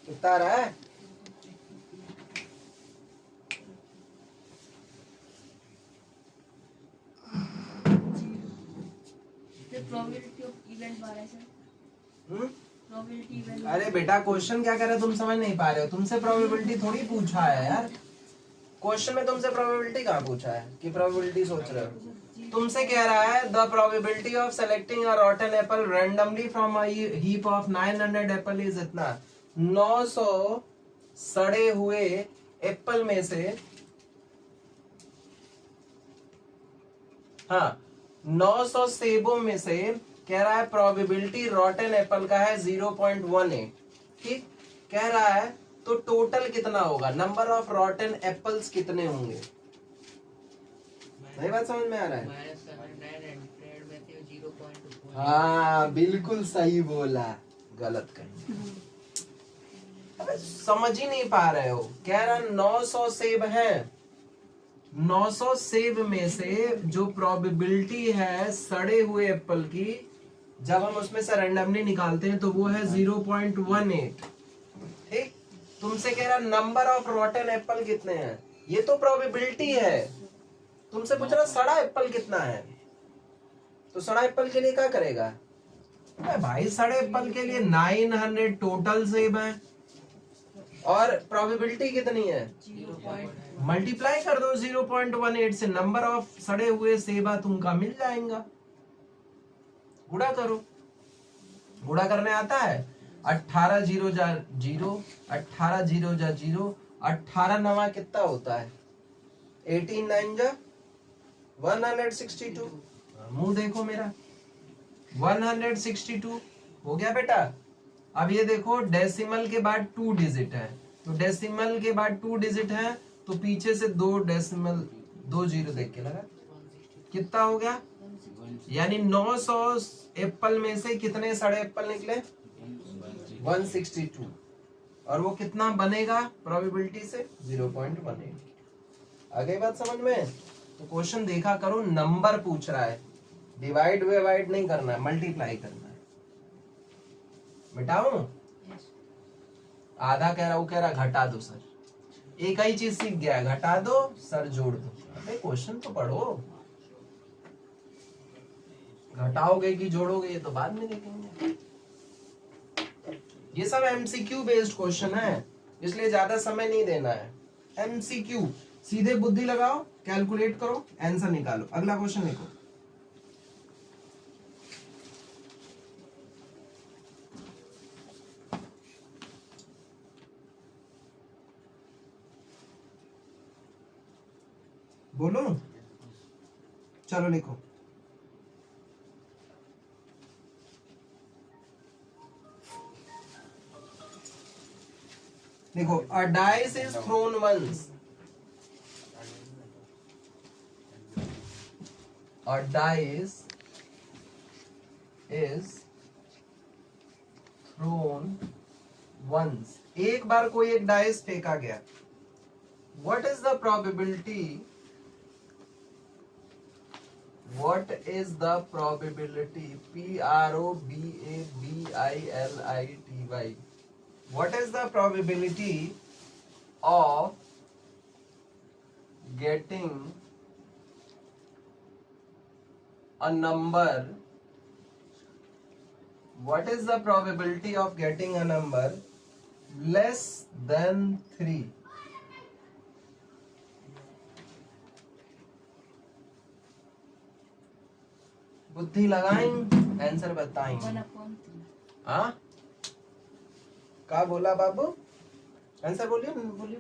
कितना आ रहा है? प्रोबेबिलिटी ऑफ इवेंट बार है सर। Probability event. अरे बेटा क्वेश्चन क्या कर रहे हो, तुम समझ नहीं पा रहे हो। तुमसे प्रोबेबिलिटी थोड़ी पूछा है यार। क्वेश्चन में तुमसे प्रोबेबिलिटी कहाँ पूछा है कि प्रोबेबिलिटी सोच रहे हो। तुमसे कह रहा है the probability of selecting a रॉटन Apple randomly from a heap of 900 Apple is इतना। 900 सड़े हुए एप्पल में से, हाँ 900 सेबों में से कह रहा है प्रोबेबिलिटी रॉटन एप्पल का है 0.18। ठीक, कह रहा है तो टोटल कितना होगा, नंबर ऑफ रॉटन एप्पल्स कितने होंगे। नहीं बात समझ में आ रहा है? हाँ बिल्कुल सही बोला, गलत कहीं। अबे समझ ही नहीं पा रहे हो। कह रहा 900 सेब है, 900 सेब में से जो प्रोबेबिलिटी है सड़े हुए एप्पल की, जब हम उसमें से रैंडमली निकालते हैं तो वो है 0.18। ठीक, तुमसे कह रहा नंबर ऑफ रॉटन एप्पल कितने हैं, ये तो प्रोबेबिलिटी है। तुमसे पूछ रहा सड़ा एप्पल कितना है, तो सड़ा एप्पल के लिए क्या करेगा भाई। सड़े एप्पल के लिए 900 टोटल सेब है और प्रोबेबिलिटी कितनी है, मल्टीप्लाई कर दो 0.18 से, नंबर ऑफ सड़े हुए सेबा तुमका मिल जाएगा। गुणा करो, गुणा करने आता है। 18 जीरो जा 0, 18 जीरो जा 0, 18 नवा कितना होता है, 18 9 जा 162। मुंह देखो मेरा, 162 हो गया बेटा। अब ये देखो डेसिमल के बाद 2 डिजिट है, तो डेसिमल के बाद 2 डिजिट है तो पीछे से 2 डेसिमल 2 जीरो देख के लगा कितना हो गया, यानी 900 एप्पल में से कितने सड़े एप्पल निकले, 162। और वो कितना बनेगा प्रोबेबिलिटी से 0.18। आ गई बात समझ में? तो क्वेश्चन देखा करो, नंबर पूछ रहा है, डिवाइड डिवाइड नहीं करना है, मल्टीप्लाई करना है। मिटाऊं? आधा कह रहा, वो कह रहा घटा दो सर। एक ही चीज सीख गया, घटा दो सर जोड़ दो। अबे क्वेश्चन तो पढ़ो, घटाओगे कि जोड़ोगे ये तो बाद में देखेंगे। ये सब एमसीक्यू बेस्ड क्वेश्चन है, इसलिए ज्यादा समय नहीं देना है। एमसीक्यू, सीधे बुद्धि लगाओ, कैलकुलेट करो, आंसर निकालो। अगला क्वेश्चन लिखो। बोलो, चलो लिखो। देखो, a dice is thrown once. A dice is thrown once. एक बार कोई एक डाइस फेंका गया। What is the probability? What is the probability? P-R-O-B-A-B-I-L-I-T-Y. What is the probability of getting a number? What is the probability of getting a number less than 3? बुद्धि लगाएं, answer बताएं। हाँ क्या बोला बाबू, आंसर बोलिए बोलिए।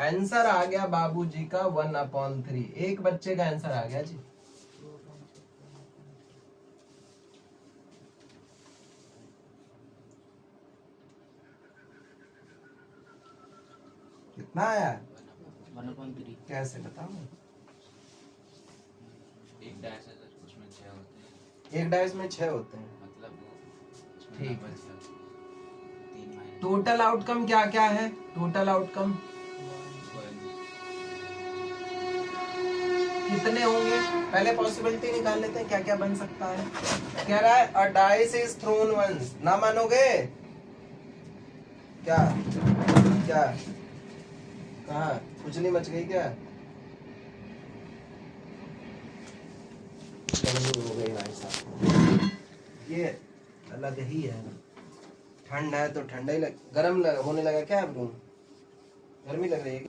आंसर आ गया बाबूजी का 1/3। एक बच्चे का आंसर आ गया जी। कितना आया, 1/3। कैसे बताओ? एक डाइस है उसमें 6 होते हैं, एक डाइस में 6 होते हैं, मतलब ठीक है। 3 टोटल आउटकम क्या क्या है, टोटल आउटकम कितने होंगे, पहले पॉसिबिलिटी निकाल लेते हैं क्या क्या बन सकता है। कह रहा है a dice is thrown once, ना मानोगे? क्या क्या कहाँ खुजली मच गई क्या? गर्मी हो गई भाई साहब, ये अलग ही है। ठंड है तो ठंडा ही गर्म होने लगा क्या अब रूम? गर्मी लग रही है?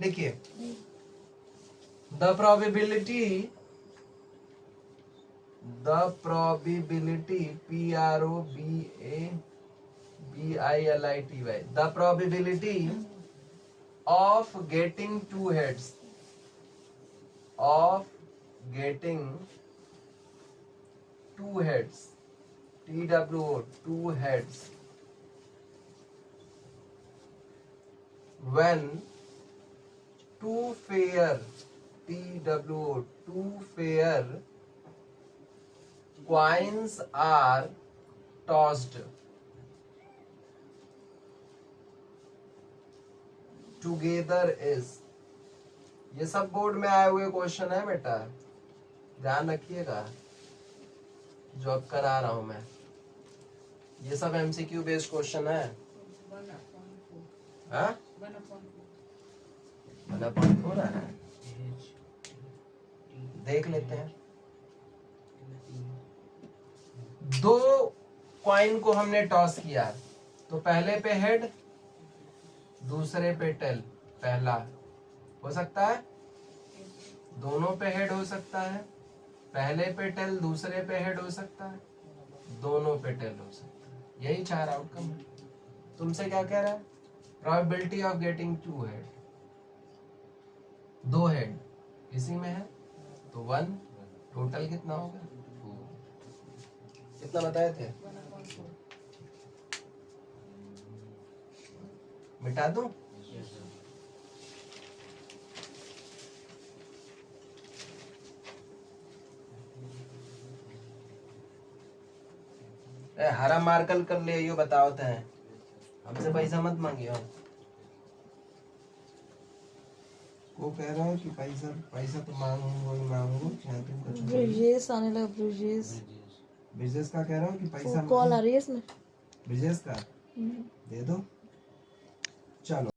देखिए, the probability PROBABILITY, the probability of getting two heads, TWO, two heads, when two fair coins are tossed together is, ये सब बोर्ड में आए हुए क्वेश्चन है बेटा, ध्यान रखिएगा जो अब करा रहा हूं मैं, ये सब MCQ बेस्ड क्वेश्चन है। 1/4 हाँ 1/4 1/4 है, देख लेते हैं। दो कॉइन को हमने टॉस किया, तो पहले पे हेड दूसरे पे टेल, पहला हो सकता है, दोनों पे हेड हो सकता है, पहले पे टेल दूसरे पे हेड हो सकता है, दोनों पे टेल हो सकता है, यही 4 आउटकम है। तुमसे क्या कह रहा है? Probability of getting two head, दो हेड इसी में है तो 1, टोटल कितना होगा? कितना बताए थे? 1/4 मिटा दूं? हरा मार्कल कर ले, यो बताओ थे, हमसे पैसा मत मांगियो। वो कह रहा है कि पैसा तो मांगूंगा ही मांगू, चाहे तुम कुछ बोलो। ब्रिजेश आने लगा, ब्रिजेश बिजनेस का कह रहा हूँ कि पैसा कॉल आ रही है इसमें। बिजनेस का दे दो, चलो।